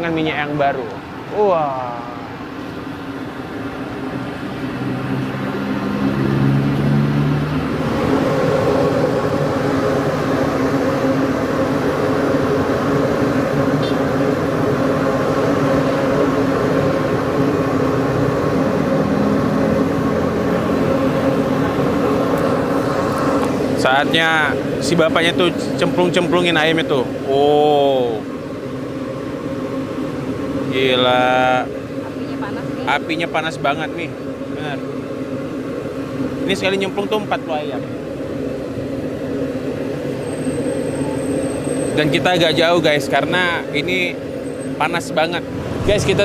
dengan minyak yang baru. Wah. Saatnya si bapaknya tuh cemplung-cemplungin ayamnya tuh. Oh. Gila. Apinya panas nih. Apinya panas banget nih. Benar. Ini sekali nyemplung tuh 40 ayam. Dan kita agak jauh guys karena ini panas banget. Guys, kita